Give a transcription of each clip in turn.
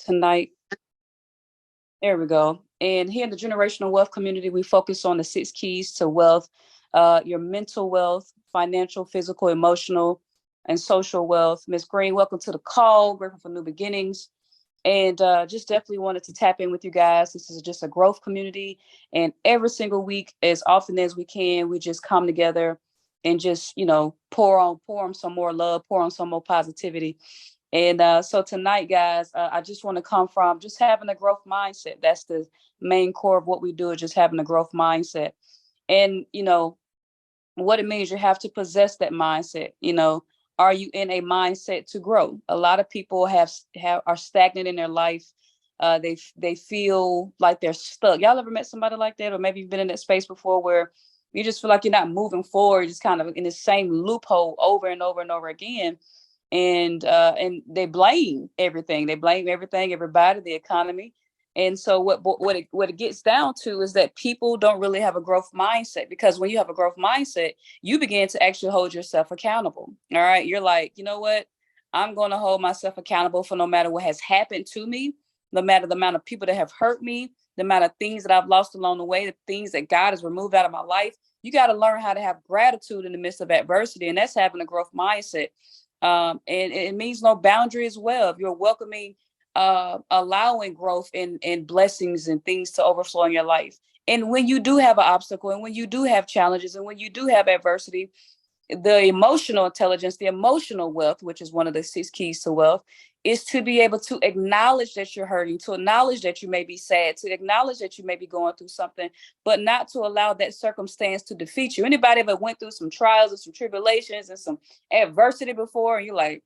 tonight. There we go. And here in the generational wealth community, we focus on the 6 keys to wealth: your mental wealth, financial, physical, emotional, and social wealth. Miss Green, welcome to the call. Grateful for new beginnings. And just definitely wanted to tap in with you guys. This is just a growth community. And every single week, as often as we can, we just come together and just, pour on some more love, pour on some more positivity. And so tonight, guys, I just want to come from just having a growth mindset. That's the main core of what we do, is just having a growth mindset. And, what it means, you have to possess that mindset. Are you in a mindset to grow? A lot of people are stagnant in their life. They feel like they're stuck. Y'all ever met somebody like that? Or maybe you've been in that space before where you just feel like you're not moving forward, just kind of in the same loophole over and over and over again. And they blame everything. They blame everything, everybody, the economy. And so what it gets down to is that people don't really have a growth mindset, because when you have a growth mindset, you begin to actually hold yourself accountable. All right. You're like, you know what? I'm going to hold myself accountable for no matter what has happened to me, no matter the amount of people that have hurt me, the amount of things that I've lost along the way, the things that God has removed out of my life. You got to learn how to have gratitude in the midst of adversity. And that's having a growth mindset. And it means no boundary as well. If you're welcoming, allowing growth and blessings and things to overflow in your life. And when you do have an obstacle, and when you do have challenges, and when you do have adversity, the emotional intelligence, the emotional wealth, which is one of the 6 keys to wealth, is to be able to acknowledge that you're hurting, to acknowledge that you may be sad, to acknowledge that you may be going through something, but not to allow that circumstance to defeat you. Anybody ever went through some trials and some tribulations and some adversity before, and you're like,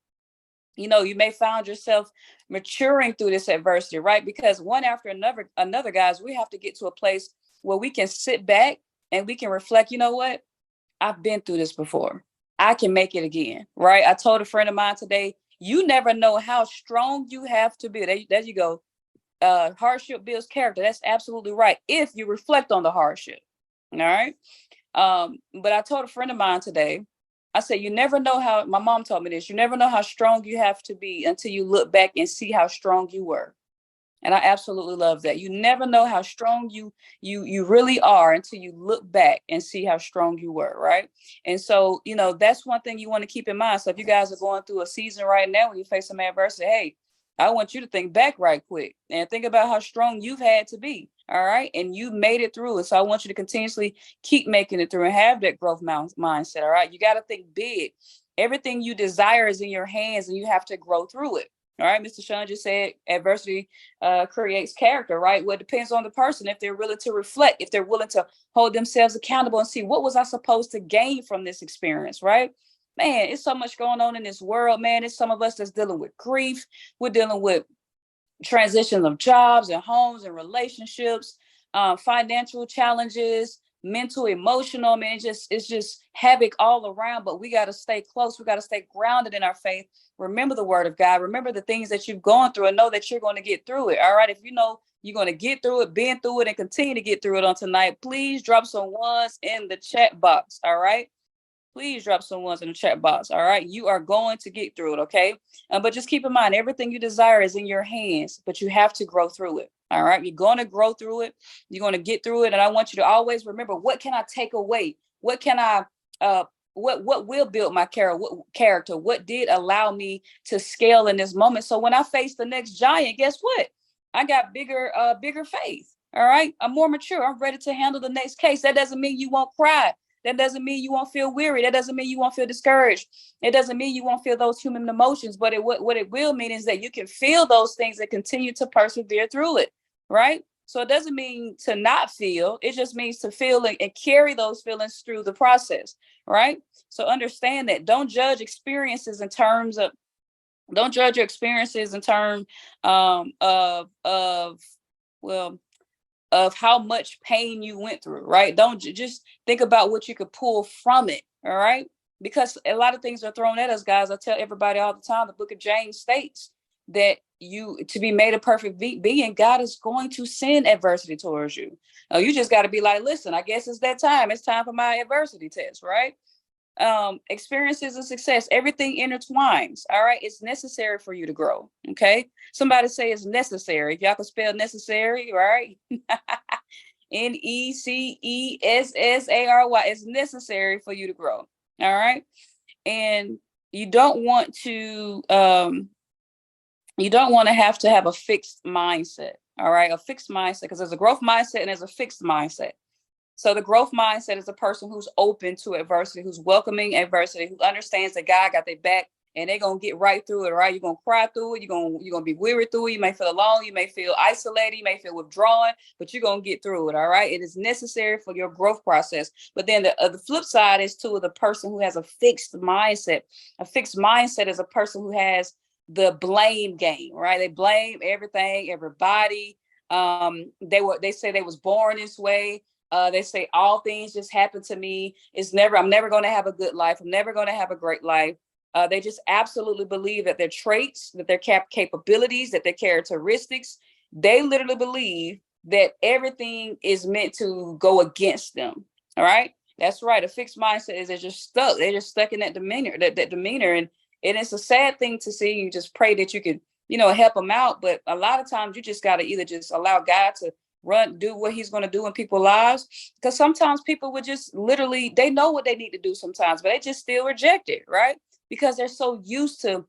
you may find yourself maturing through this adversity, right? Because one after another, guys, we have to get to a place where we can sit back and we can reflect. You know what? I've been through this before. I can make it again, right? I told a friend of mine today, you never know how strong you have to be. There you go. Hardship builds character. That's absolutely right, if you reflect on the hardship. All right. But I told a friend of mine today, I said, you never know how, my mom told me this, you never know how strong you have to be until you look back and see how strong you were. And I absolutely love that. You never know how strong you really are until you look back and see how strong you were, right? And so, that's one thing you want to keep in mind. So if you guys are going through a season right now where you face some adversity, hey, I want you to think back right quick and think about how strong you've had to be. All right. And you made it through it. So I want you to continuously keep making it through and have that growth mindset. All right. You got to think big. Everything you desire is in your hands, and you have to grow through it. All right. Mr. Sean just said adversity creates character, right? Well, it depends on the person. If they're willing to reflect, if they're willing to hold themselves accountable and see, what was I supposed to gain from this experience, right? Man, it's so much going on in this world, man. It's some of us that's dealing with grief. We're dealing with transitions of jobs and homes and relationships, financial challenges, mental, emotional. I mean, it's just havoc all around. But we got to stay close. We got to stay grounded in our faith. Remember the word of God. Remember the things that you've gone through, and know that you're going to get through it. All right. If you know you're going to get through it, been through it, and continue to get through it on tonight, please drop some ones in the chat box. All right. Please drop some ones in the chat box. All right. You are going to get through it. Okay. But just keep in mind, everything you desire is in your hands, but you have to grow through it. All right. You're going to grow through it. You're going to get through it. And I want you to always remember, what can I take away? What can I, what will build my character? What did allow me to scale in this moment? So when I face the next giant, guess what? I got bigger faith. All right. I'm more mature. I'm ready to handle the next case. That doesn't mean you won't cry. That doesn't mean you won't feel weary. That doesn't mean you won't feel discouraged. It doesn't mean you won't feel those human emotions. But what it will mean is that you can feel those things and continue to persevere through it, right? So it doesn't mean to not feel. It just means to feel and carry those feelings through the process, right? So understand that. Don't judge your experiences in terms of how much pain you went through, right? Don't just think about what you could pull from it, all right? Because a lot of things are thrown at us, guys. I tell everybody all the time, the book of James states that to be made a perfect being, God is going to send adversity towards you. You just got to be like, listen, I guess it's that time. It's time for my adversity test, right? Experiences and success, everything intertwines. All right. It's necessary for you to grow. Okay. Somebody say it's necessary. If y'all can spell necessary, right? Necessary. It's necessary for you to grow. All right. And you don't want to have a fixed mindset. All right. A fixed mindset, because there's a growth mindset and there's a fixed mindset. So the growth mindset is a person who's open to adversity, who's welcoming adversity, who understands that God got their back and they're gonna get right through it, right? You're gonna cry through it, you're gonna be weary through it, you may feel alone, you may feel isolated, you may feel withdrawn, but you're gonna get through it, all right? It is necessary for your growth process. But then the flip side is to the person who has a fixed mindset. A fixed mindset is a person who has the blame game, right? They blame everything, everybody. They say they was born this way. They say all things just happen to me. I'm never going to have a good life. I'm never going to have a great life. They just absolutely believe that their traits, that their capabilities, that their characteristics, they literally believe that everything is meant to go against them. All right. That's right. A fixed mindset is they're just stuck. They're just stuck in that demeanor, that demeanor. And it's a sad thing to see. You just pray that you could, help them out. But a lot of times you just got to either just allow God to do what he's going to do in people's lives, because sometimes people would just literally, they know what they need to do sometimes, but they just still reject it, right? Because they're so used to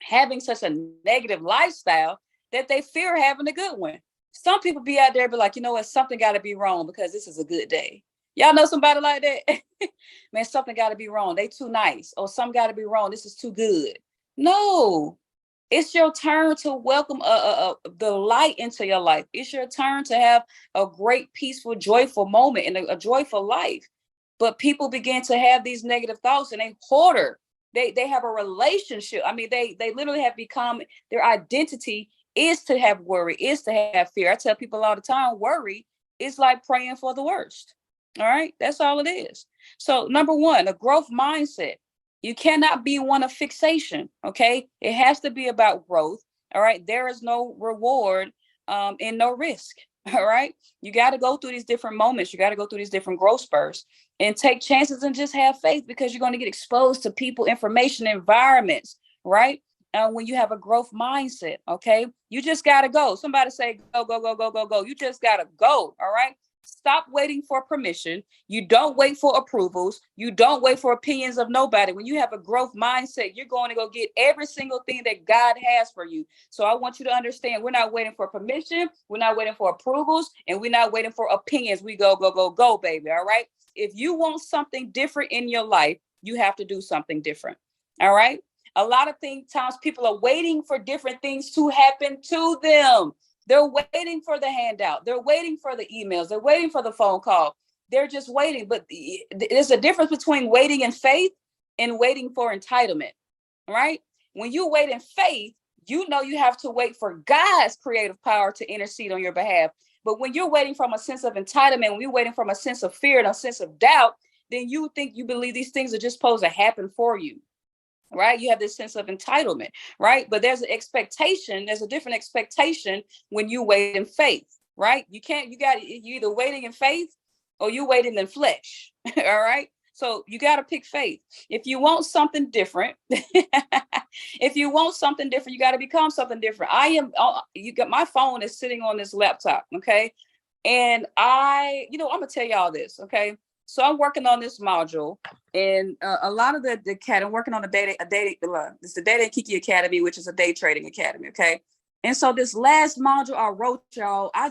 having such a negative lifestyle that they fear having a good one. Some people be out there be like, you know what, something got to be wrong because this is a good day. Y'all know somebody like that? Man, something got to be wrong. They too nice. Or something got to be wrong. This is too good. No, it's your turn to welcome the light into your life. It's your turn to have a great, peaceful, joyful moment and a joyful life. But people begin to have these negative thoughts and they hoarder. They have a relationship. I mean, they literally have become, their identity is to have worry, is to have fear. I tell people all the time, worry is like praying for the worst. All right. That's all it is. So number one, a growth mindset. You cannot be one of fixation. Okay. It has to be about growth. All right. There is no reward and no risk. All right. You got to go through these different moments. You got to go through these different growth spurts and take chances and just have faith, because you're going to get exposed to people, information, environments. Right. When you have a growth mindset. Okay. You just got to go. Somebody say, go, go, go, go, go, go. You just got to go. All right. Stop waiting for permission. You don't wait for approvals. You don't wait for opinions of nobody. When you have a growth mindset, you're going to go get every single thing that God has for you. So I want you to understand, we're not waiting for permission. We're not waiting for approvals, and we're not waiting for opinions. We go, go, go, go, baby. All right. If you want something different in your life, you have to do something different. All right. A lot of times people are waiting for different things to happen to them. They're waiting for the handout. They're waiting for the emails. They're waiting for the phone call. They're just waiting. But there's a difference between waiting in faith and waiting for entitlement, right? When you wait in faith, you know you have to wait for God's creative power to intercede on your behalf. But when you're waiting from a sense of entitlement, when you're waiting from a sense of fear and a sense of doubt, then you believe these things are just supposed to happen for you. Right? You have this sense of entitlement, right? But there's an expectation. There's a different expectation when you wait in faith, right? You either waiting in faith or you waiting in flesh. All right. So you got to pick faith. If you want something different, if you want something different, you got to become something different. My phone is sitting on this laptop. Okay. And I'm going to tell y'all this. Okay. So I'm working on this module, and a lot of the academy, I'm working on it's the Data and Kiki Academy, which is a day trading academy. Okay. And so this last module I wrote, y'all, I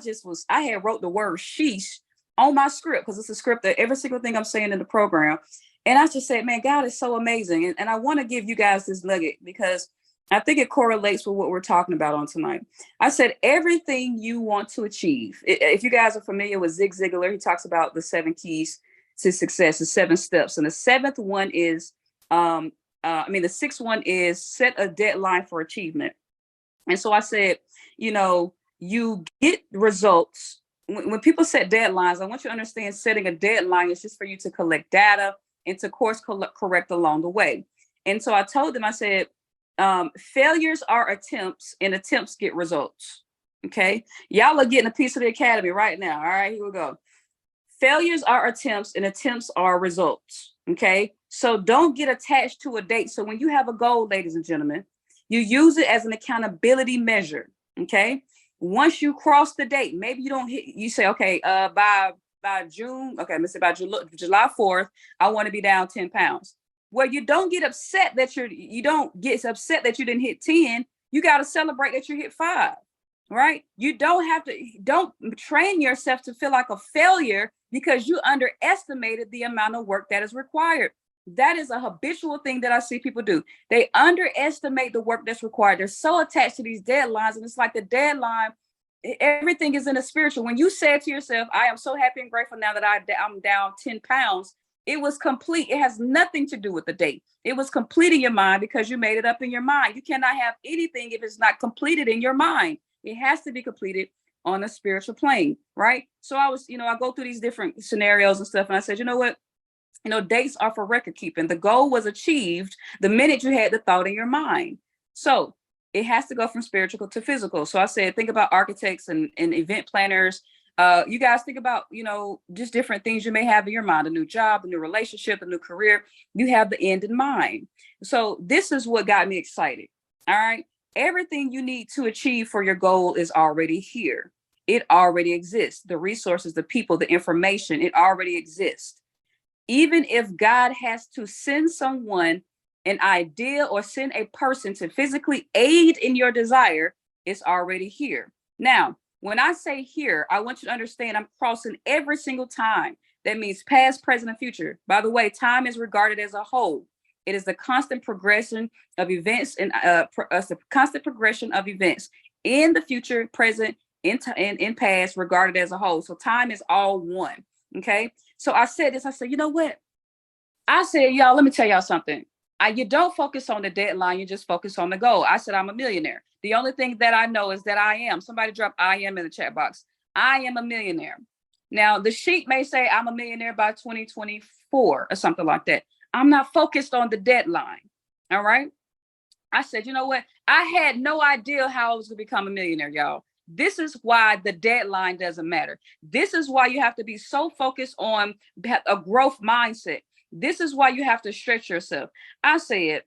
had wrote the word sheesh on my script, because it's a script that every single thing I'm saying in the program. And I just said, man, God is so amazing. And I want to give you guys this nugget because I think it correlates with what we're talking about on tonight. I said, everything you want to achieve. If you guys are familiar with Zig Ziglar, he talks about the 7 keys to success, the 7 steps. And the 7th one is, the 6th one is set a deadline for achievement. And so I said, you get results. When people set deadlines, I want you to understand setting a deadline is just for you to collect data and to course correct along the way. And so I told them, I said, failures are attempts and attempts get results. Okay. Y'all are getting a piece of the academy right now. All right, here we go. Failures are attempts and attempts are results. Okay. So don't get attached to a date. So when you have a goal, ladies and gentlemen, you use it as an accountability measure. Okay. Once you cross the date, maybe you don't hit, you say, okay, by June, okay, let's say by July 4th, I want to be down 10 pounds. Well, you don't get upset that you don't get upset that you didn't hit 10. You got to celebrate that you hit 5. Right? You don't train yourself to feel like a failure because you underestimated the amount of work that is required. That is a habitual thing that I see people do. They underestimate the work that's required. They're so attached to these deadlines, and it's like the deadline, everything is in the spiritual. When you said to yourself, I am so happy and grateful now that I'm down 10 pounds, it was complete. It has nothing to do with the date. It was complete in your mind because you made it up in your mind. You cannot have anything if it's not completed in your mind. It has to be completed on a spiritual plane, right? So I go through these different scenarios and stuff, and I said, you know what? Dates are for record keeping. The goal was achieved the minute you had the thought in your mind. So it has to go from spiritual to physical. So I said, think about architects and event planners. You guys think about, just different things you may have in your mind, a new job, a new relationship, a new career. You have the end in mind. So this is what got me excited. All right. Everything you need to achieve for your goal is already here. It already exists. The resources, the people, the information, it already exists. Even if God has to send someone, an idea, or send a person to physically aid in your desire, it's already here. Now, when I say here, I want you to understand I'm crossing every single time. That means past, present, and future. By the way, time is regarded as a whole. It is the constant progression of events and the constant progression of events in the future, present, in past, regarded as a whole. So time is all one. Okay. So I said this. I said, you know what? I said, y'all, let me tell y'all something. You don't focus on the deadline. You just focus on the goal. I said, I'm a millionaire. The only thing that I know is that I am. Somebody drop I am in the chat box. I am a millionaire. Now, the sheet may say I'm a millionaire by 2024 or something like that. I'm not focused on the deadline. All right. I said, you know what? I had no idea how I was going to become a millionaire, y'all. This is why the deadline doesn't matter. This is why you have to be so focused on a growth mindset. This is why you have to stretch yourself. I said,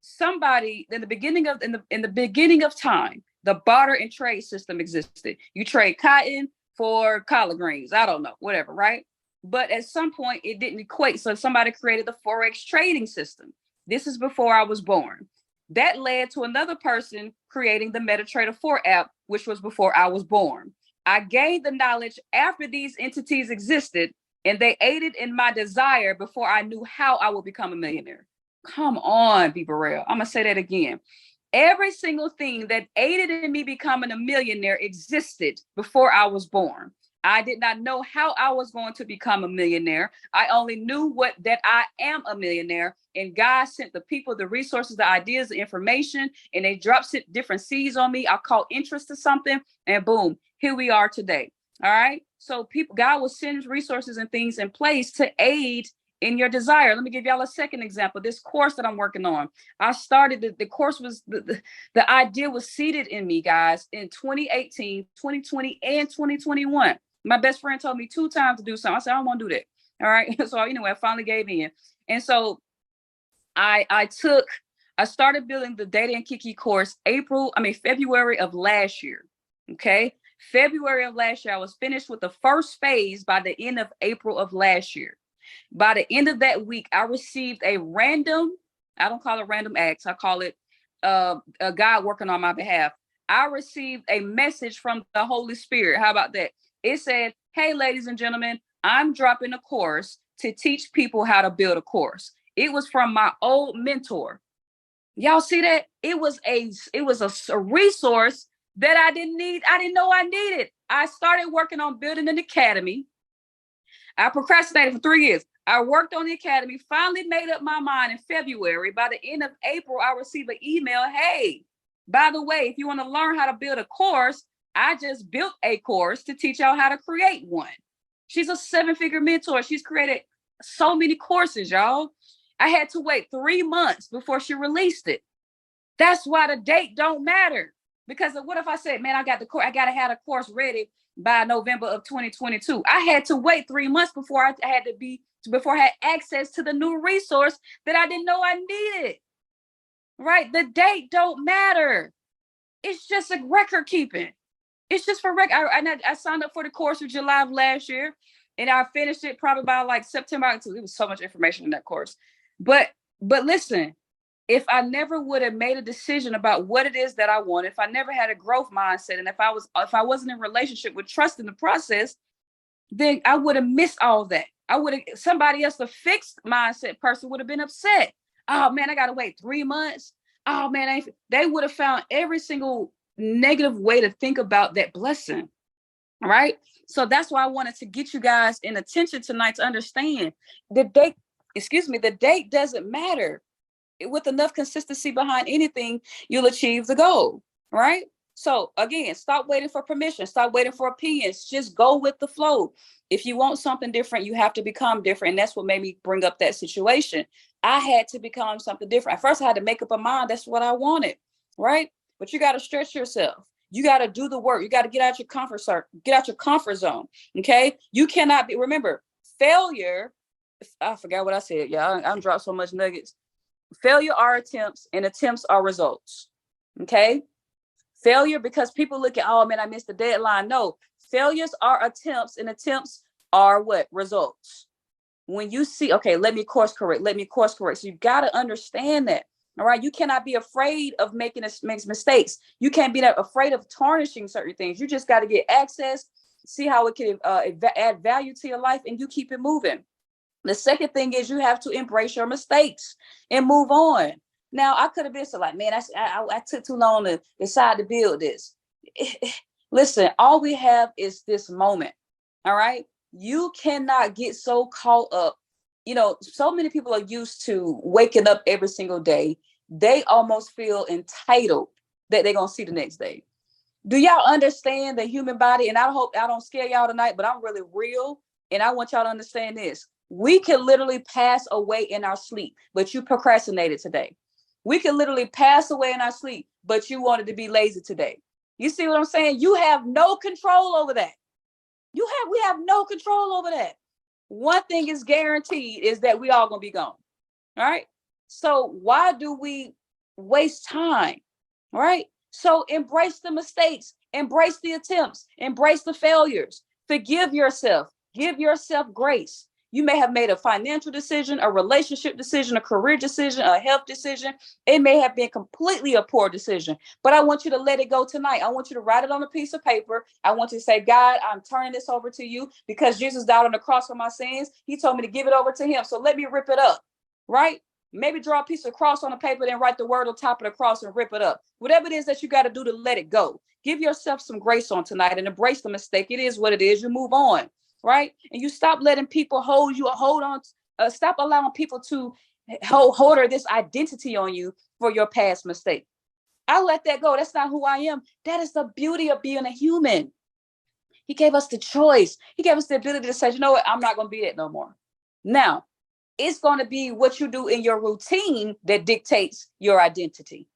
somebody in the beginning of time, the barter and trade system existed. You trade cotton for collard greens. I don't know, whatever, right? But at some point, it didn't equate. So somebody created the Forex trading system. This is before I was born. That led to another person creating the MetaTrader 4 app, which was before I was born. I gained the knowledge after these entities existed, and they aided in my desire before I knew how I would become a millionaire. Come on, be real. I'm going to say that again. Every single thing that aided in me becoming a millionaire existed before I was born. I did not know how I was going to become a millionaire. I only knew that I am a millionaire, and God sent the people, the resources, the ideas, the information, and they dropped different seeds on me. I caught interest to something, and boom, here we are today. All right. So God will send resources and things in place to aid in your desire. Let me give y'all a second example. This course that I'm working on, I started, the course was, the idea was seeded in me, guys, in 2018, 2020, and 2021. My best friend told me 2 times to do something. I said, I don't want to do that. All right. So anyway, I finally gave in. And so I started building the Data and Kiki course February of last year. Okay. February of last year, I was finished with the first phase by the end of April of last year. By the end of that week, I received I don't call it random acts. I call it a God working on my behalf. I received a message from the Holy Spirit. How about that? It said, hey, ladies and gentlemen, I'm dropping a course to teach people how to build a course. It was from my old mentor. Y'all see that? It was a resource that I didn't need. I didn't know I needed. I started working on building an academy. I procrastinated for 3 years. I worked on the academy, finally made up my mind in February. By the end of April, I received an email. Hey, by the way, if you want to learn how to build a course, I just built a course to teach y'all how to create one. She's a 7-figure mentor. She's created so many courses, y'all. I had to wait 3 months before she released it. That's why the date don't matter. Because what if I said, man, I got to have the course ready by November of 2022. I had to wait 3 months before I had access to the new resource that I didn't know I needed. Right? The date don't matter. It's just a record keeping. It's just for record. I signed up for the course in July of last year, and I finished it probably by like September. It was so much information in that course. But listen, if I never would have made a decision about what it is that I want, if I never had a growth mindset, and if I wasn't in a relationship with trust in the process, then I would have missed all that. Somebody else, the fixed mindset person, would have been upset. Oh man, I gotta wait 3 months. Oh man, they would have found every single negative way to think about that blessing. Right? So that's why I wanted to get you guys in attention tonight to understand the date doesn't matter. With enough consistency behind anything, you'll achieve the goal, right? So again, stop waiting for permission. Stop waiting for opinions. Just go with the flow. If you want something different, you have to become different. And that's what made me bring up that situation. I had to become something different. At first, I had to make up my mind. That's what I wanted, right? But you got to stretch yourself. You got to do the work. You got to get out your comfort zone. Okay. You cannot remember, failure. I forgot what I said. Yeah, I'm dropped so much nuggets. Failure are attempts and attempts are results. Okay. Failure, because people look at, oh man, I missed the deadline. No, failures are attempts and attempts are what? Results. When you see, okay, let me course correct. So you got to understand that. All right. You cannot be afraid of making mistakes. You can't be afraid of tarnishing certain things. You just got to get access, see how it can add value to your life, and you keep it moving. The second thing is you have to embrace your mistakes and move on. Now, I could have been so like, man, I took too long to decide to build this. Listen, all we have is this moment. All right. You cannot get so caught up. So many people are used to waking up every single day. They almost feel entitled that they're going to see the next day. Do y'all understand the human body? And I hope I don't scare y'all tonight, but I'm really real. And I want y'all to understand this. We can literally pass away in our sleep, but you procrastinated today. We can literally pass away in our sleep, but you wanted to be lazy today. You see what I'm saying? You have no control over that. We have no control over that. One thing is guaranteed is that we all gonna be gone. All right. So why do we waste time? All right. So embrace the mistakes, embrace the attempts, embrace the failures, forgive yourself, give yourself grace. You may have made a financial decision, a relationship decision, a career decision, a health decision. It may have been completely a poor decision, but I want you to let it go tonight. I want you to write it on a piece of paper. I want you to say, God, I'm turning this over to you because Jesus died on the cross for my sins. He told me to give it over to him. So let me rip it up, right? Maybe draw a piece of cross on the paper, then write the word on top of the cross and rip it up. Whatever it is that you got to do to let it go. Give yourself some grace on tonight and embrace the mistake. It is what it is. You move on. Right? And you stop letting people hold on. Stop allowing people to hold this identity on you for your past mistake. I let that go. That's not who I am. That is the beauty of being a human. He gave us the choice. He gave us the ability to say, you know what? I'm not going to be that no more. Now, it's going to be what you do in your routine that dictates your identity.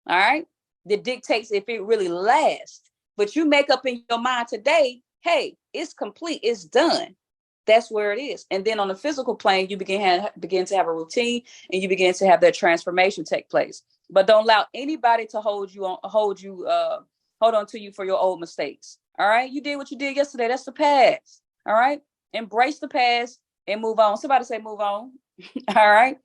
All right? That dictates if it really lasts. But you make up in your mind today, hey, it's complete, it's done. That's where it is. And then on the physical plane, you begin to have a routine and you begin to have that transformation take place. But don't allow anybody to hold on to you for your old mistakes. All right. You did what you did yesterday. That's the past. All right. Embrace the past and move on. Somebody say move on. All right.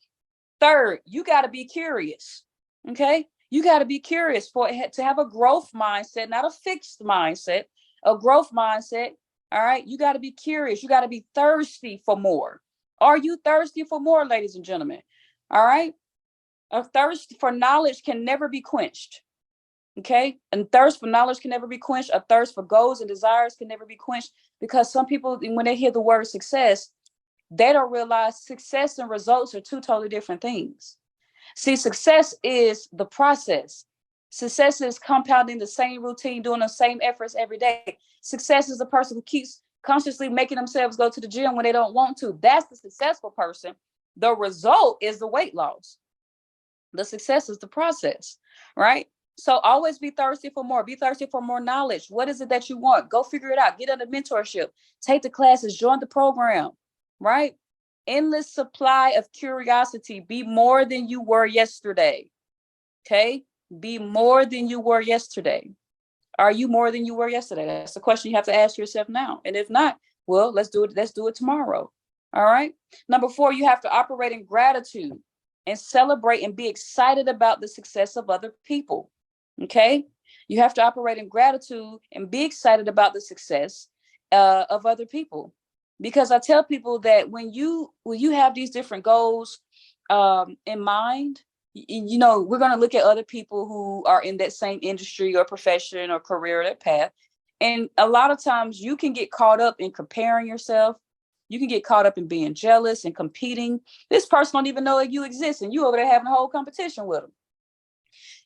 Third, you got to be curious. Okay. You got to be curious to have a growth mindset, not a fixed mindset. A growth mindset. All right. You got to be curious. You got to be thirsty for more. Are you thirsty for more, ladies and gentlemen? All right. A thirst for knowledge can never be quenched. Okay. And thirst for knowledge can never be quenched. A thirst for goals and desires can never be quenched, because some people, when they hear the word success, they don't realize success and results are two totally different things. See, success is the process. Success is compounding the same routine, doing the same efforts every day. Success is the person who keeps consciously making themselves go to the gym when they don't want to. That's the successful person. The result is the weight loss. The success is the process, right? So always be thirsty for more. Be thirsty for more knowledge. What is it that you want? Go figure it out. Get under mentorship. Take the classes. Join the program. Right? Endless supply of curiosity. Be more than you were yesterday. Okay? Be more than you were yesterday. Are you more than you were yesterday? That's the question you have to ask yourself now. And if not, well, let's do it. Let's do it tomorrow. All right. Number 4, you have to operate in gratitude and celebrate and be excited about the success of other people. Okay. You have to operate in gratitude and be excited about the success of other people. Because I tell people that when you have these different goals in mind, we're going to look at other people who are in that same industry or profession or career, that path. And a lot of times you can get caught up in comparing yourself. You can get caught up in being jealous and competing. This person don't even know that you exist, and you over there having a whole competition with them.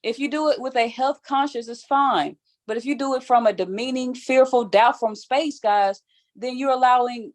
If you do it with a health conscious, it's fine. But if you do it from a demeaning, fearful, doubtful space, guys, then you're allowing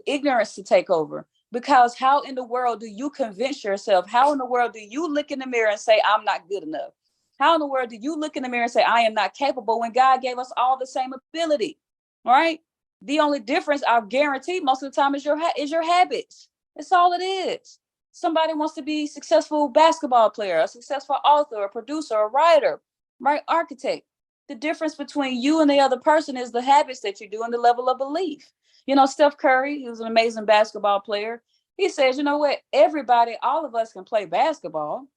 ignorance to take over. Because how in the world do you convince yourself? How in the world do you look in the mirror and say, I'm not good enough? How in the world do you look in the mirror and say, I am not capable, when God gave us all the same ability? Right? The only difference, I guarantee, most of the time is your habits. That's all it is. Somebody wants to be a successful basketball player, a successful author, a producer, a writer, right? Architect. The difference between you and the other person is the habits that you do and the level of belief. Steph Curry, he was an amazing basketball player. He says, you know what? Everybody, all of us can play basketball.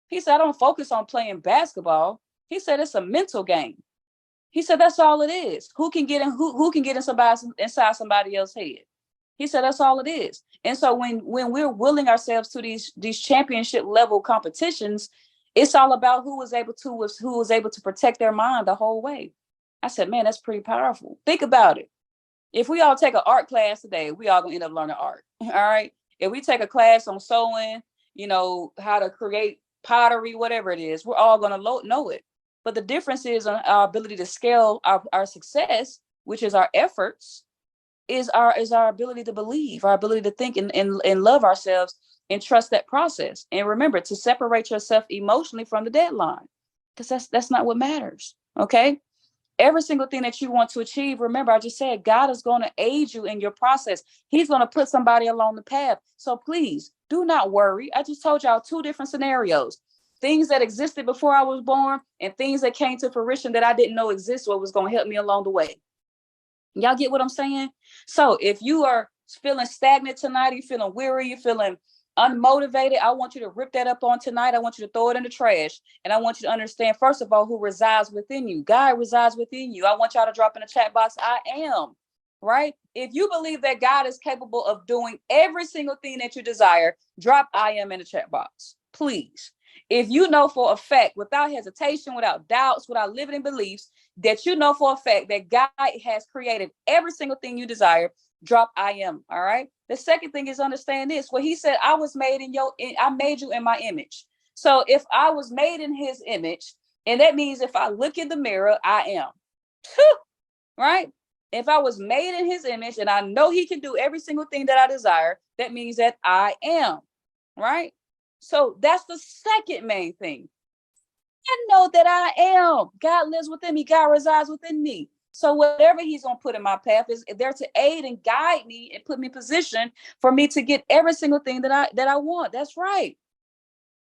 He said, I don't focus on playing basketball. He said, it's a mental game. He said, that's all it is. Who can get in inside somebody else's head? He said, that's all it is. And so when we're willing ourselves to these championship level competitions, it's all about who was able to protect their mind the whole way. I said, man, that's pretty powerful. Think about it. If we all take an art class today, we all gonna end up learning art. All right. If we take a class on sewing, how to create pottery, whatever it is, we're all gonna know it. But the difference is on our ability to scale our success, which is our efforts, is our ability to believe, our ability to think and love ourselves and trust that process. And remember to separate yourself emotionally from the deadline, because that's not what matters. Okay. Every single thing that you want to achieve, remember, I just said, God is going to aid you in your process. He's going to put somebody along the path. So please do not worry. I just told y'all 2 different scenarios. Things that existed before I was born and things that came to fruition that I didn't know existed or was going to help me along the way. Y'all get what I'm saying? So if you are feeling stagnant tonight, you're feeling weary, you're feeling unmotivated, I want you to rip that up on tonight. I want you to throw it in the trash. And I want you to understand, first of all, who resides within you. God resides within you. I want y'all to drop in the chat box, I am. Right? If you believe that God is capable of doing every single thing that you desire, drop I am in the chat box, please. If you know for a fact, without hesitation, without doubts, without limiting beliefs, that you know for a fact that God has created every single thing you desire, drop I am. All right. The second thing is understand this. Well, he said, I made you in my image. So if I was made in his image, and that means if I look in the mirror, I am. Right? If I was made in his image and I know he can do every single thing that I desire, that means that I am. Right? So that's the second main thing. I know that I am. God lives within me. God resides within me. So whatever he's going to put in my path is there to aid and guide me and put me in position for me to get every single thing that I want. That's right.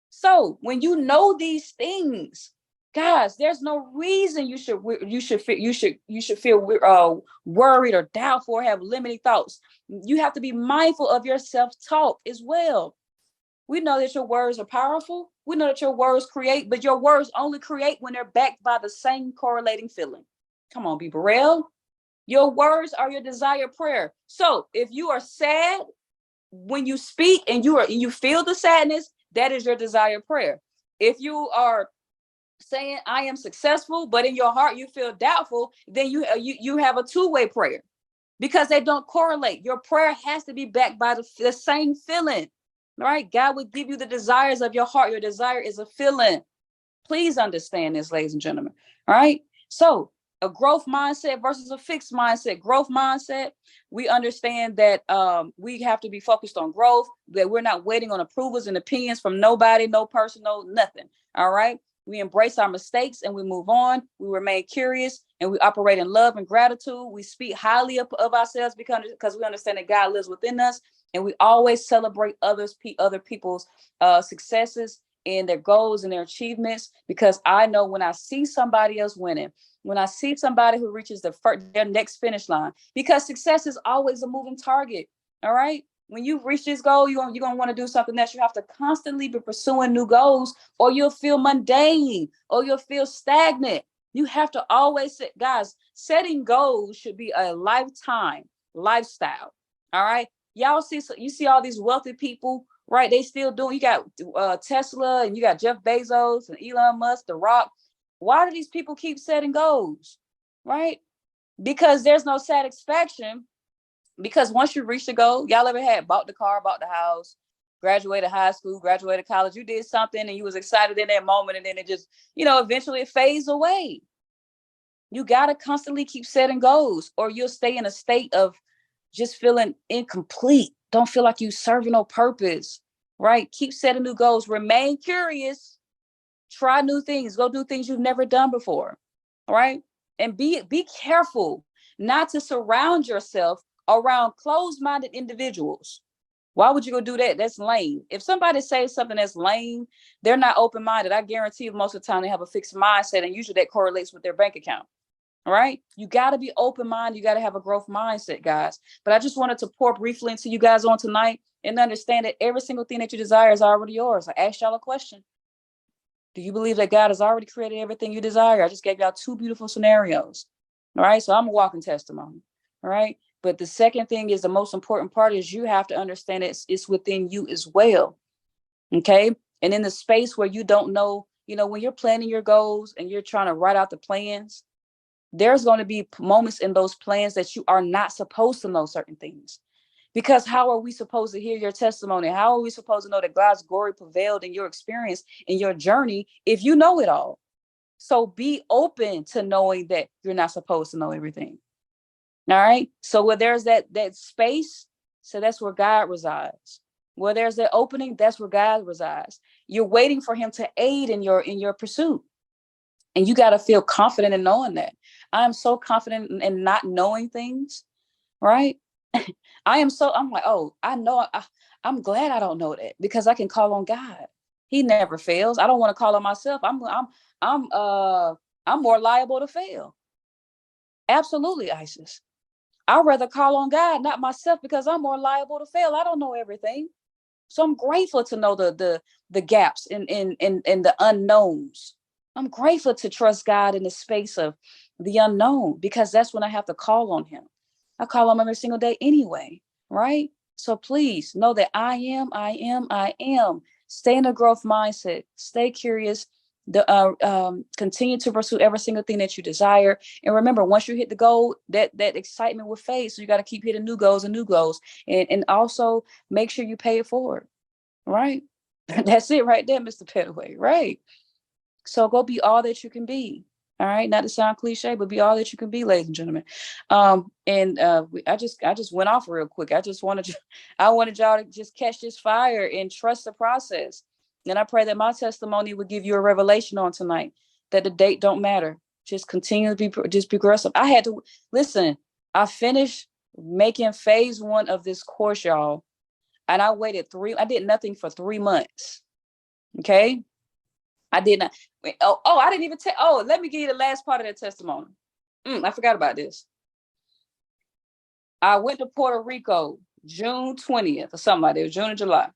So when you know these things, guys, there's no reason you should feel worried or doubtful or have limiting thoughts. You have to be mindful of your self-talk as well. We know that your words are powerful. We know that your words create, but your words only create when they're backed by the same correlating feeling. Come on, be real. Your words are your desired prayer. So if you are sad when you speak and you feel the sadness, that is your desired prayer. If you are saying I am successful, but in your heart you feel doubtful, then you have a 2-way prayer, because they don't correlate. Your prayer has to be backed by the same feeling. All right. God will give you the desires of your heart. Your desire is a feeling. Please understand this, ladies and gentlemen. All right. So a growth mindset versus a fixed mindset. Growth mindset, we understand that we have to be focused on growth, that we're not waiting on approvals and opinions from nobody, no person, no nothing. All right. We embrace our mistakes and we move on. We remain curious and we operate in love and gratitude. We speak highly of ourselves because we understand that God lives within us. And we always celebrate other people's successes and their goals and their achievements, because I know when I see somebody else winning, when I see somebody who reaches their next finish line, because success is always a moving target. All right. When you reach this goal, you're going to want to do something else. You have to constantly be pursuing new goals, or you'll feel mundane, or you'll feel stagnant. You have to always set, guys, setting goals should be a lifestyle. All right. Y'all you see all these wealthy people, right? They still doing, you got Tesla, and you got Jeff Bezos and Elon Musk, The Rock. Why do these people keep setting goals? Right? Because there's no satisfaction. Because once you reach the goal, y'all ever had bought the car, bought the house, graduated high school, graduated college, you did something and you was excited in that moment, and then it just, eventually it fades away. You got to constantly keep setting goals, or you'll stay in a state of just feeling incomplete. Don't feel like you serving no purpose, right? Keep setting new goals, remain curious, try new things, go do things you've never done before, right? And be careful not to surround yourself around closed-minded individuals. Why would you go do that? That's lame. If somebody says something that's lame, they're not open-minded. I guarantee you most of the time they have a fixed mindset, and usually that correlates with their bank account. All right. You got to be open-minded. You got to have a growth mindset, guys. But I just wanted to pour briefly into you guys on tonight and understand that every single thing that you desire is already yours. I asked y'all a question. Do you believe that God has already created everything you desire? I just gave y'all two beautiful scenarios. All right. So I'm a walking testimony. All right. But the second thing is, the most important part is you have to understand it's within you as well. Okay. And in the space where you don't know, when you're planning your goals and you're trying to write out the plans, there's going to be moments in those plans that you are not supposed to know certain things. Because how are we supposed to hear your testimony? How are we supposed to know that God's glory prevailed in your experience, in your journey, if you know it all? So be open to knowing that you're not supposed to know everything. All right. So where there's that space, so that's where God resides. Where there's that opening, that's where God resides. You're waiting for him to aid in your pursuit. And you got to feel confident in knowing that. I'm so confident in not knowing things, right? I'm like, oh, I know. I'm glad I don't know that, because I can call on God. He never fails. I don't want to call on myself. I'm more liable to fail. Absolutely, Isis. I'd rather call on God, not myself, because I'm more liable to fail. I don't know everything. So I'm grateful to know the gaps in the unknowns. I'm grateful to trust God in the space of the unknown, because that's when I have to call on him. I call on him every single day anyway, right? So please know that I am. Stay in a growth mindset. Stay curious. Continue to pursue every single thing that you desire. And remember, once you hit the goal, that excitement will fade. So you got to keep hitting new goals, and also make sure you pay it forward, right? That's it right there, Mr. Petaway, right? So go be all that you can be. All right, not to sound cliche, but be all that you can be, ladies and gentlemen. I just went off real quick. I wanted y'all to just catch this fire and trust the process. And I pray that my testimony would give you a revelation on tonight, that the date don't matter. Just continue to be progressive. I had to listen. I finished making phase 1 of this course, y'all, and I did nothing for 3 months. Okay. I did not. I didn't even tell. Oh, let me give you the last part of that testimony. I forgot about this. I went to Puerto Rico June 20th or something like that. It was June or July.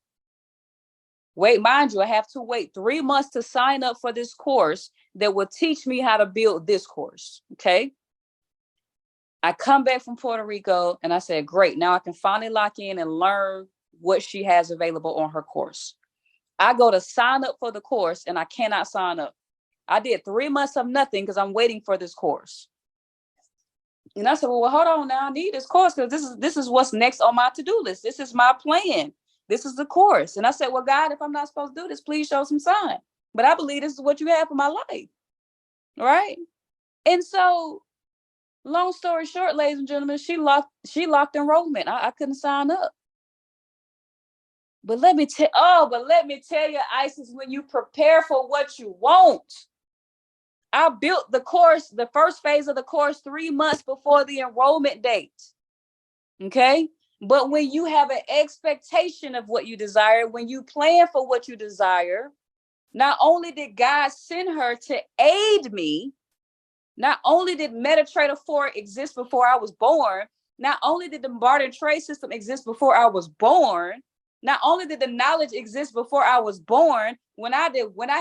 Mind you, I have to wait 3 months to sign up for this course that will teach me how to build this course. Okay. I come back from Puerto Rico and I said, great. Now I can finally lock in and learn what she has available on her course. I go to sign up for the course and I cannot sign up. I did 3 months of nothing because I'm waiting for this course. And I said, well, hold on now. I need this course because this is what's next on my to-do list. This is my plan. This is the course. And I said, well, God, if I'm not supposed to do this, please show some sign. But I believe this is what you have for my life. Right? And so, long story short, ladies and gentlemen, she locked enrollment. I couldn't sign up. But let me tell you, Isis, when you prepare for what you want, I built the course, the first phase of the course 3 months before the enrollment date. Okay. But when you have an expectation of what you desire, when you plan for what you desire, not only did God send her to aid me, not only did MetaTrader 4 exist before I was born, not only did the barter trade system exist before I was born, not only did the knowledge exist before I was born, when I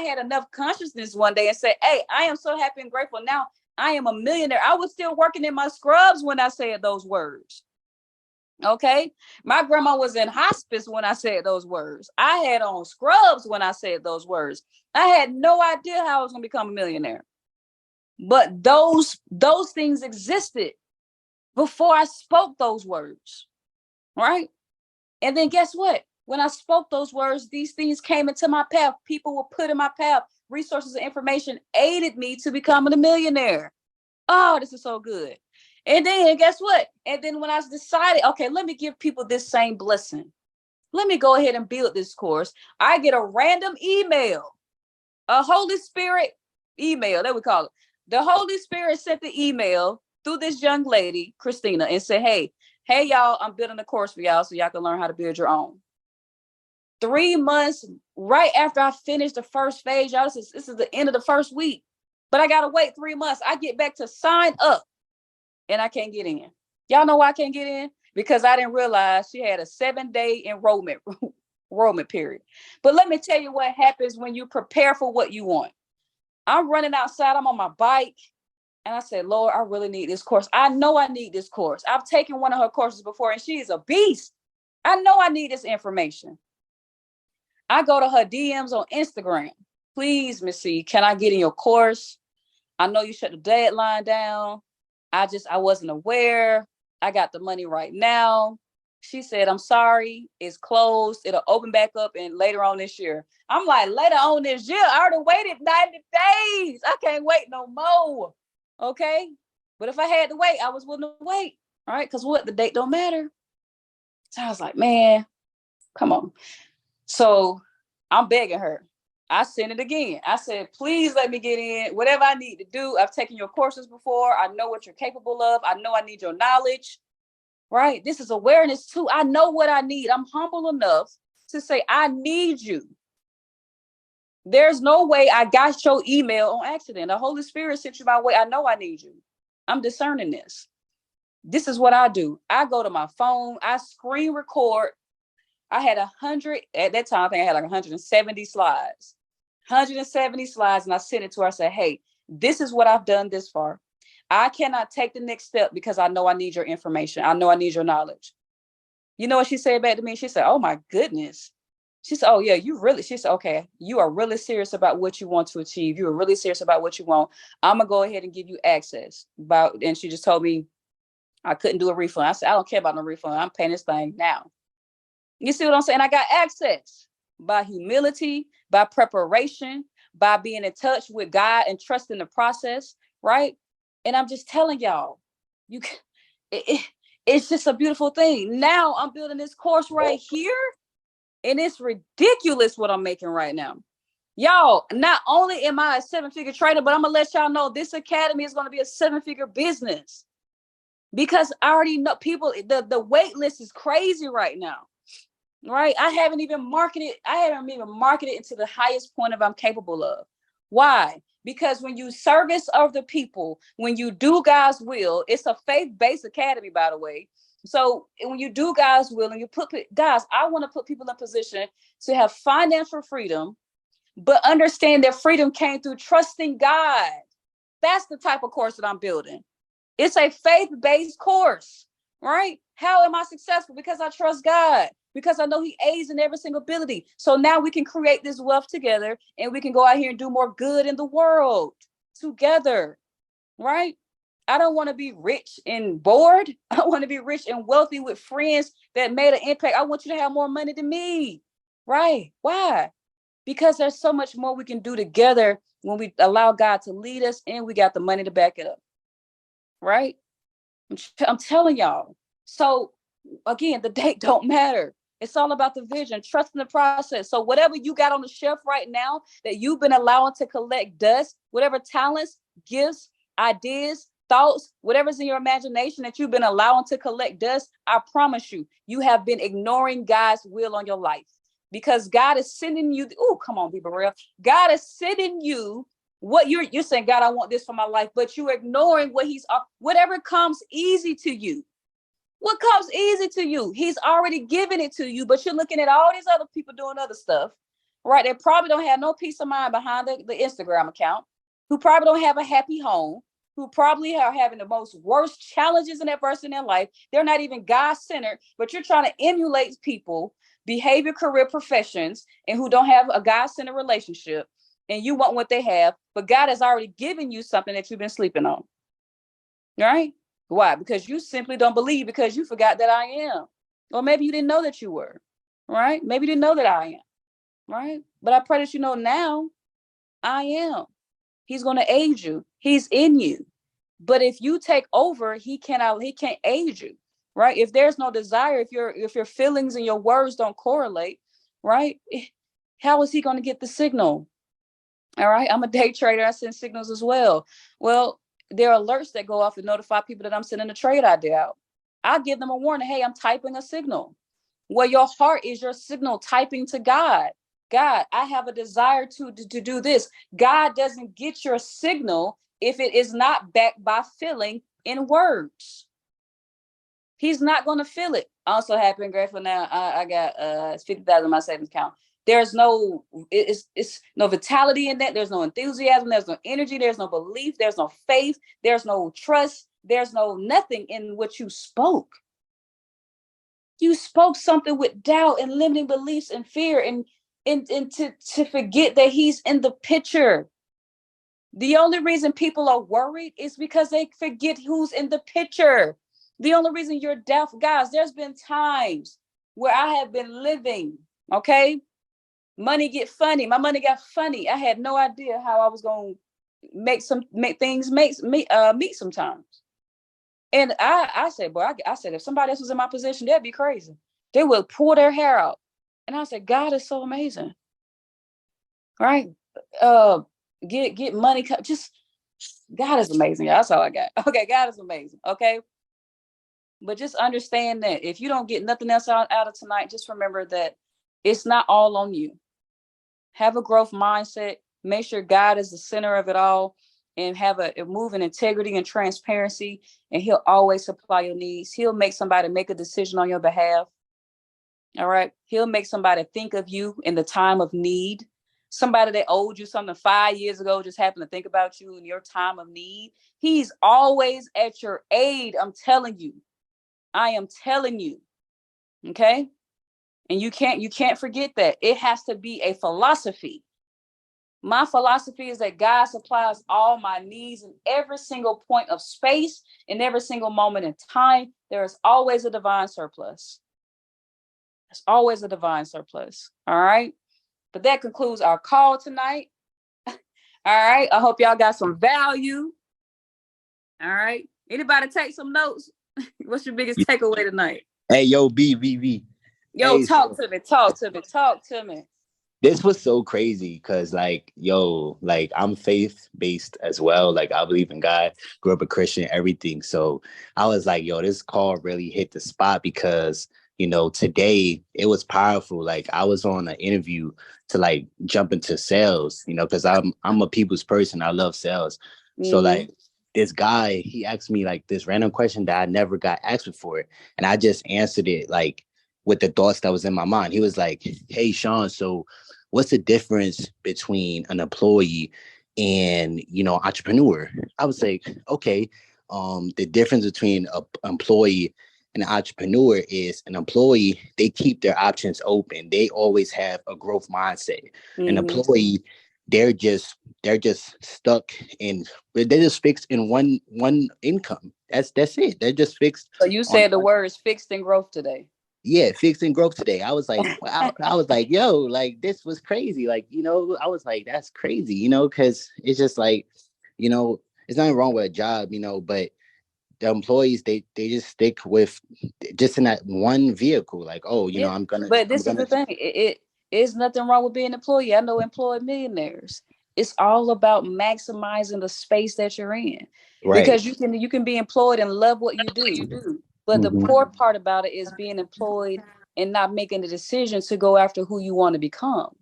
had enough consciousness one day and said, hey, I am so happy and grateful now, I am a millionaire. I was still working in my scrubs when I said those words. Okay. My grandma was in hospice when I said those words. I had on scrubs when I said those words. I had no idea how I was going to become a millionaire. But those things existed before I spoke those words. Right. And then guess what? When I spoke those words, these things came into my path. People were put in my path. Resources and information aided me to becoming a millionaire. Oh, this is so good. And then guess what? And then when I decided, okay, let me give people this same blessing. Let me go ahead and build this course. I get a random email, a Holy Spirit email, that we call it. The Holy Spirit sent the email through this young lady, Christina, and said, hey, y'all, I'm building a course for y'all so y'all can learn how to build your own. 3 months right after I finished the first phase, y'all, this is the end of the first week. But I got to wait 3 months. I get back to sign up and I can't get in. Y'all know why I can't get in? Because I didn't realize she had a 7-day enrollment period. But let me tell you what happens when you prepare for what you want. I'm running outside. I'm on my bike. And I said, Lord, I really need this course. I know I need this course. I've taken one of her courses before and she is a beast. I know I need this information. I go to her DMs on Instagram. Please, Miss C, can I get in your course? I know you shut the deadline down. I wasn't aware. I got the money right now. She said, I'm sorry, it's closed. It'll open back up and later on this year. I'm like, later on this year? I already waited 90 days. I can't wait no more. Okay. But if I had to wait, I was willing to wait. All right. Because what? The date don't matter. So I was like, man, come on. So I'm begging her. I sent it again. I said, please let me get in. Whatever I need to do. I've taken your courses before. I know what you're capable of. I know I need your knowledge. Right? This is awareness too. I know what I need. I'm humble enough to say, I need you. There's no way I got your email on accident. The Holy Spirit sent you my way. I know I need you. I'm discerning this. This is what I do. I go to my phone. I screen record. I had 100 at that time. I think I had like 170 slides. 170 slides, and I sent it to her. I said, hey, this is what I've done this far. I cannot take the next step because I know I need your information. I know I need your knowledge. You know what she said back to me? She said, oh my goodness. She said, oh yeah, she said, okay, you are really serious about what you want to achieve. You are really serious about what you want. I'm going to go ahead and give you access. And she just told me I couldn't do a refund. I said, I don't care about no refund. I'm paying this thing now. You see what I'm saying? I got access by humility, by preparation, by being in touch with God and trusting the process, right? And I'm just telling y'all, it's just a beautiful thing. Now I'm building this course right here, and it's ridiculous what I'm making right now. Y'all, not only am I a 7-figure trader, but I'm gonna let y'all know this academy is gonna be a 7-figure business because I already know people. The wait list is crazy right now. Right? I haven't even marketed into the highest point of I'm capable of. Why? Because when you service other people, when you do God's will, it's a faith-based academy, by the way. So when you do God's will and you I want to put people in position to have financial freedom, but understand that freedom came through trusting God. That's the type of course that I'm building. It's a faith-based course, right? How am I successful? Because I trust God. Because I know he aids in every single ability. So now we can create this wealth together and we can go out here and do more good in the world together, right? I don't want to be rich and bored. I want to be rich and wealthy with friends that made an impact. I want you to have more money than me, right? Why? Because there's so much more we can do together when we allow God to lead us and we got the money to back it up, right? I'm telling y'all. So again, the date don't matter. It's all about the vision, trusting the process. So whatever you got on the shelf right now that you've been allowing to collect dust, whatever talents, gifts, ideas, thoughts, whatever's in your imagination that you've been allowing to collect dust, I promise you, you have been ignoring God's will on your life, because God is sending you. Oh, come on, be real. God is sending you what you're saying. God, I want this for my life, but you're ignoring what whatever comes easy to you. What comes easy to you? He's already given it to you, but you're looking at all these other people doing other stuff, right? They probably don't have no peace of mind behind the Instagram account, who probably don't have a happy home, who probably are having the most worst challenges and adversity in their life. They're not even God-centered, but you're trying to emulate people, behavior, career, professions, and who don't have a God-centered relationship, and you want what they have, but God has already given you something that you've been sleeping on, right? Why? Because you simply don't believe, because you forgot that I am. Or maybe you didn't know that you were, right? Maybe you didn't know that I am, right? But I pray that you know now, I am. He's going to aid you. He's in you. But if you take over, he can't aid you, right? If there's no desire, if your feelings and your words don't correlate, right? How is he going to get the signal? All right. I'm a day trader. I send signals as well. Well, there are alerts that go off to notify people that I'm sending a trade idea out. I'll give them a warning. Hey, I'm typing a signal. Well, your heart is your signal typing to God. God, I have a desire to do this. God doesn't get your signal if it is not backed by feeling in words. He's not going to feel it. Also happy and grateful now. I got 50,000 in my savings account. There's no, it's no vitality in that. There's no enthusiasm. There's no energy. There's no belief. There's no faith. There's no trust. There's no nothing in what you spoke. You spoke something with doubt and limiting beliefs and fear, and to forget that he's in the picture. The only reason people are worried is because they forget who's in the picture. The only reason you're doubtful, guys, there's been times where I have been living, okay? Money get funny. My money got funny. I had no idea how I was going to make things meet sometimes. And I said, boy, I said, if somebody else was in my position, that'd be crazy. They would pull their hair out. And I said, God is so amazing. Right? Get money. Just God is amazing. That's all I got. Okay, God is amazing. Okay. But just understand that if you don't get nothing else out of tonight, just remember that it's not all on you. Have a growth mindset. Make sure God is the center of it all, and have a move in integrity and transparency, and he'll always supply your needs. He'll make somebody make a decision on your behalf. All right. He'll make somebody think of you in the time of need. Somebody that owed you something 5 years ago just happened to think about you in your time of need. He's always at your aid. I'm telling you. I am telling you. Okay. And you can't forget that. It has to be a philosophy. My philosophy is that God supplies all my needs in every single point of space, in every single moment in time. There is always a divine surplus. There's always a divine surplus. All right. But that concludes our call tonight. All right. I hope y'all got some value. All right. Anybody take some notes? What's your biggest takeaway tonight? Hey, yo, B. Yo, Hey, talk to me. this was so crazy because, like, yo, like, I'm faith-based as well. Like, I believe in God, grew up a Christian, everything. So I was like, yo, this call really hit the spot because, today it was powerful. Like, I was on an interview to, like, jump into sales, because I'm a people's person. I love sales. So, like, this guy, he asked me, like, this random question that I never got asked before. And I just answered it, like, with the thoughts that was in my mind. He was like, hey, Sean, so what's the difference between an employee and, entrepreneur? I was like, okay, the difference between an employee and an entrepreneur is an employee, they keep their options open. They always have a growth mindset. An employee, they're just stuck in, they're just fixed in one income. That's it. They're just fixed. So you said the words fixed and growth today. Yeah, fixing growth today. I was like, wow. I was like, yo, like, this was crazy. Like, I was like, that's crazy, because it's just like, it's nothing wrong with a job, but the employees, they just stick with just in that one vehicle. Like, oh, Yeah, I'm gonna, but I'm this is gonna, the thing. It is nothing wrong with being an employee. I know employed millionaires. It's all about maximizing the space that you're in, right. because you can be employed and love what you do. But the Hmm. poor part about it is being employed and not making the decision to go after who you want to become.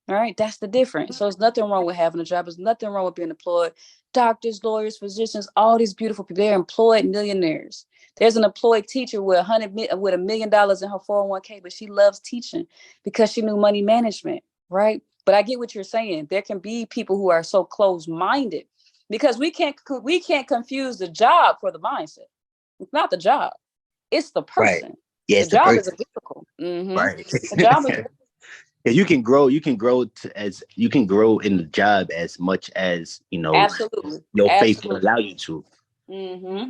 All right, that's the difference. So there's nothing wrong with having a job. There's nothing wrong with being employed. Doctors, lawyers, physicians, all these beautiful people, they're employed millionaires. There's an employed teacher with $1 million in her 401k, but she loves teaching because she knew money management, right? But I get what you're saying. There can be people who are so closed-minded because we can't confuse the job for the mindset. It's not the job. It's the Right. person. Yeah, The it's the job is a person. vehicle. Right. The job is Yeah, you can grow in the job as much as absolutely, your faith will absolutely. allow you to. hmm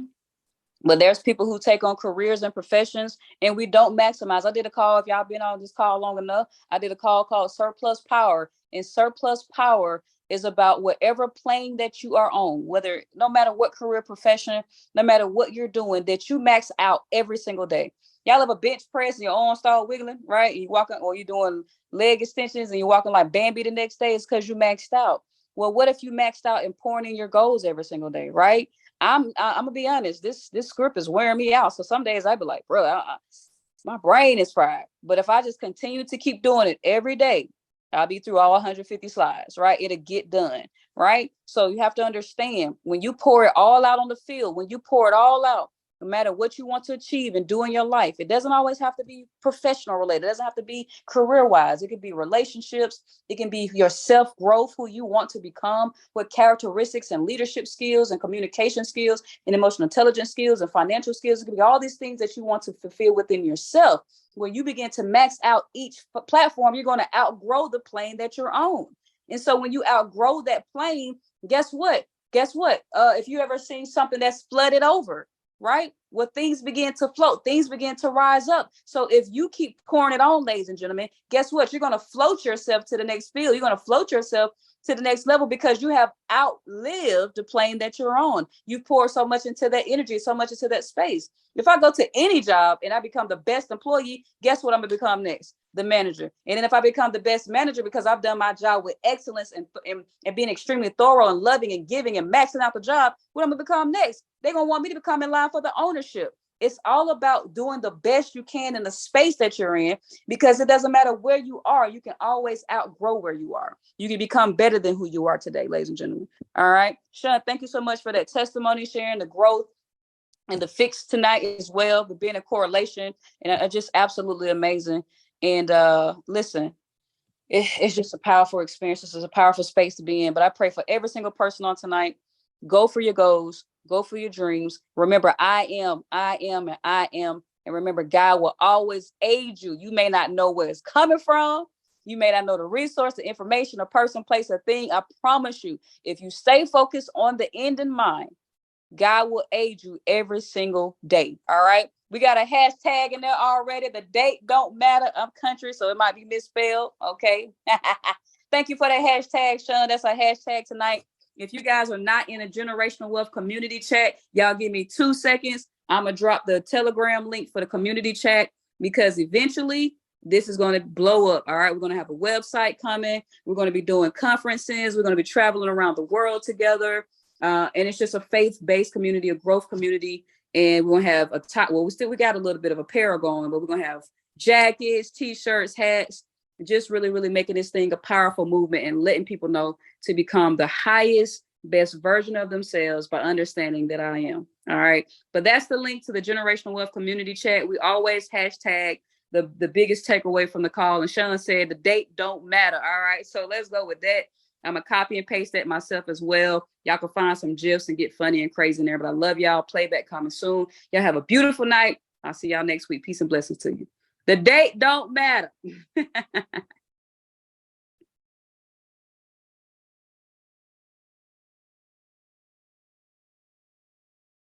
But there's people who take on careers and professions and we don't maximize. I did a call, if y'all been on this call long enough, I did a call called Surplus Power. And surplus power is about whatever plane that you are on, whether no matter what career profession, no matter what you're doing, that you max out every single day. Y'all have a bench press and your arms start wiggling, right? You walking or you're doing leg extensions and you're walking like Bambi the next day, it's because you maxed out. Well, what if you maxed out and pouring in your goals every single day, right? I'm gonna be honest. This script is wearing me out. So some days I'd be like, bro, my brain is fried. But if I just continue to keep doing it every day, I'll be through all 150 slides, right? It'll get done, right? So you have to understand when you pour it all out on the field, when you pour it all out, no matter what you want to achieve and do in your life, it doesn't always have to be professional related. It doesn't have to be career wise. It could be relationships. It can be your self growth, who you want to become, what characteristics and leadership skills and communication skills and emotional intelligence skills and financial skills. It can be all these things that you want to fulfill within yourself. When you begin to max out each platform, you're going to outgrow the plane that you're on. And so when you outgrow that plane, guess what? Guess what? If you ever seen something that's flooded over, right? Well, things begin to float, things begin to rise up. So if you keep pouring it on, ladies and gentlemen, guess what? You're going to float yourself to the next field. You're going to float yourself to the next level because you have outlived the plane that you're on. You pour so much into that energy, so much into that space. If I go to any job and I become the best employee, guess what I'm going to become next? The manager. And then if I become the best manager because I've done my job with excellence and being extremely thorough and loving and giving and maxing out the job, what I'm going to become next? They're going to want me to become in line for the ownership. It's all about doing the best you can in the space that you're in, because it doesn't matter where you are. You can always outgrow where you are. You can become better than who you are today, ladies and gentlemen. All right. Sean, thank you so much for that testimony, sharing the growth and the fix tonight as well, for being a correlation. And just absolutely amazing. And listen, it's just a powerful experience. This is a powerful space to be in. But I pray for every single person on tonight. Go for your goals. Go for your dreams. Remember, and I am. And remember, God will always aid you. You may not know where it's coming from. You may not know the resource, the information, a person, place, a thing. I promise you, if you stay focused on the end in mind, God will aid you every single day. All right. We got a hashtag in there already. The date don't matter. I'm country, so it might be misspelled. Okay. Thank you for that hashtag, Sean. That's a hashtag tonight. If you guys are not in a generational wealth community chat, y'all give me 2 seconds. I'm going to drop the Telegram link for the community chat, because eventually this is going to blow up. All right. We're going to have a website coming. We're going to be doing conferences. We're going to be traveling around the world together. And it's just a faith-based community, a growth community. And we're gonna have a top. Well, we got a little bit of apparel going, but we're gonna have jackets, t-shirts, hats, just really, really making this thing a powerful movement and letting people know to become the highest, best version of themselves by understanding that I am. All right. But that's the link to the Generational Wealth Community Chat. We always hashtag the biggest takeaway from the call. And Sean said the date don't matter. All right. So let's go with that. I'm going to copy and paste that myself as well. Y'all can find some GIFs and get funny and crazy in there. But I love y'all. Playback coming soon. Y'all have a beautiful night. I'll see y'all next week. Peace and blessings to you. The date don't matter.